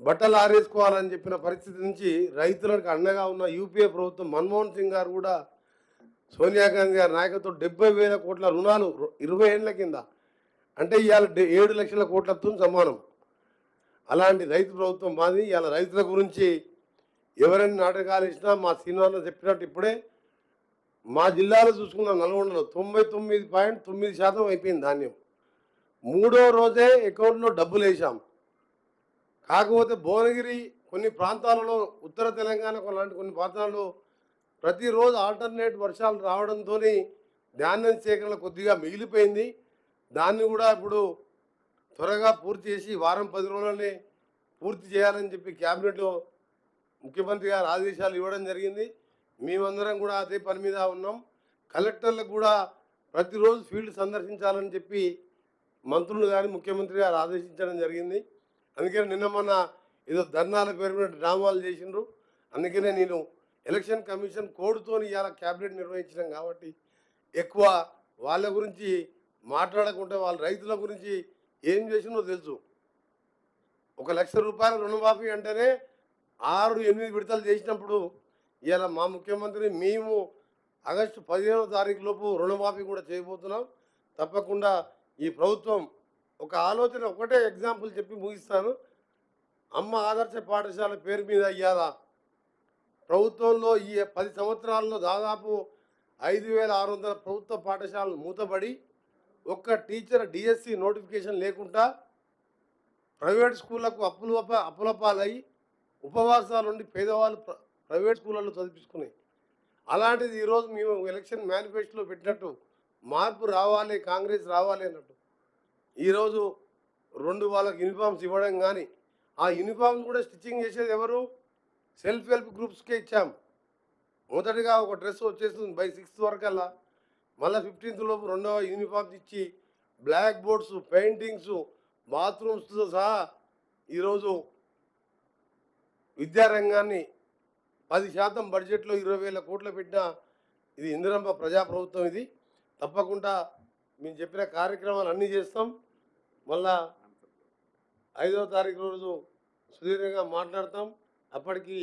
బట్టలు ఆరేసుకోవాలని చెప్పిన పరిస్థితి నుంచి రైతులకు అండగా ఉన్న యూపీఏ ప్రభుత్వం మన్మోహన్ సింగ్ గారు కూడా సోనియా గాంధీ గారి నాయకత్వం 70,000 కోట్ల రుణాలు 20 ఏళ్ల కింద అంటే ఇవాళ 7 లక్షల కోట్లతో సమానం. అలాంటి రైతు ప్రభుత్వం మాది. ఇవాళ రైతుల గురించి ఎవరైనా నాటకాలు ఇచ్చినా మా శ్రీనివాస చెప్పినట్టు ఇప్పుడే మా జిల్లాలో చూసుకున్న నల్గొండలో 99.9% అయిపోయింది ధాన్యం. మూడో రోజే అకౌంట్లో డబ్బులు వేసాం. కాకపోతే భువనగిరి కొన్ని ప్రాంతాలలో ఉత్తర తెలంగాణ లాంటి కొన్ని ప్రాంతాల్లో ప్రతిరోజు ఆల్టర్నేట్ వర్షాలు రావడంతో ధాన్యం సేకరణ కొద్దిగా మిగిలిపోయింది. దాన్ని కూడా ఇప్పుడు త్వరగా పూర్తి చేసి వారం 10 రోజుల్లోనే పూర్తి చేయాలని చెప్పి క్యాబినెట్లో ముఖ్యమంత్రి గారు ఆదేశాలు ఇవ్వడం జరిగింది. మేమందరం కూడా అదే పని మీద ఉన్నాం. కలెక్టర్లకు కూడా ప్రతిరోజు ఫీల్డ్ సందర్శించాలని చెప్పి మంత్రులు కానీ ముఖ్యమంత్రి గారు ఆదేశించడం జరిగింది. అందుకని నిన్న మొన్న ఏదో ధర్నాల పేరు మీద డ్రామాలు చేసిండ్రు. అందుకనే నేను ఎలక్షన్ కమిషన్ కోడ్తో ఇవాళ క్యాబినెట్ నిర్వహించినాం కాబట్టి ఎక్కువ వాళ్ళ గురించి మాట్లాడకుండా వాళ్ళ రైతుల గురించి ఏం చేసిందో తెలుసు. 1,00,000 రూపాయల రుణమాఫీ అంటేనే 6-8 విడతలు చేసినప్పుడు ఇవాళ మా ముఖ్యమంత్రి మేము ఆగస్టు 15వ తారీఖు లోపు రుణమాఫీ కూడా చేయబోతున్నాం. తప్పకుండా ఈ ప్రభుత్వం ఒక ఆలోచన ఒకటే ఎగ్జాంపుల్ చెప్పి ముగిస్తాను. అమ్మ ఆదర్శ పాఠశాల పేరు మీద ఇవాళ ప్రభుత్వంలో ఈ 10 సంవత్సరాల్లో దాదాపు 5,600 ప్రభుత్వ పాఠశాలలు మూతబడి ఒక్క టీచర్ డిఎస్సి నోటిఫికేషన్ లేకుండా ప్రైవేట్ స్కూళ్లకు అప్పులపాలై ఉపవాసాలు ఉండి పేదవాళ్ళు ప్రైవేట్ స్కూళ్ళల్లో చదివించుకున్నాయి. అలాంటిది ఈరోజు మేము ఎలక్షన్ మేనిఫెస్టోలో పెట్టినట్టు మార్పు రావాలి, కాంగ్రెస్ రావాలి అన్నట్టు ఈరోజు 2 వాళ్ళకి యూనిఫామ్స్ ఇవ్వడం కానీ ఆ యూనిఫామ్స్ కూడా స్టిచ్చింగ్ చేసేది ఎవరు? సెల్ఫ్ హెల్ప్ గ్రూప్స్కే ఇచ్చాం. మొదటిగా ఒక డ్రెస్ వచ్చేస్తుంది బై 6th వరకల్లా, మళ్ళీ 15th లోపు రెండవ యూనిఫామ్స్ ఇచ్చి బ్లాక్ బోర్డ్స్, పెయింటింగ్స్, బాత్రూమ్స్తో సహా ఈరోజు విద్యారంగాన్ని 10% బడ్జెట్లో 20,000 కోట్లు పెట్టిన ఇది ఇందిరమ్మ ప్రజాప్రభుత్వం. ఇది తప్పకుండా మేము చెప్పిన కార్యక్రమాలు అన్నీ చేస్తాం. మళ్ళా 5వ తారీఖు రోజు సుదీర్ఘంగా మాట్లాడతాం. అప్పటికి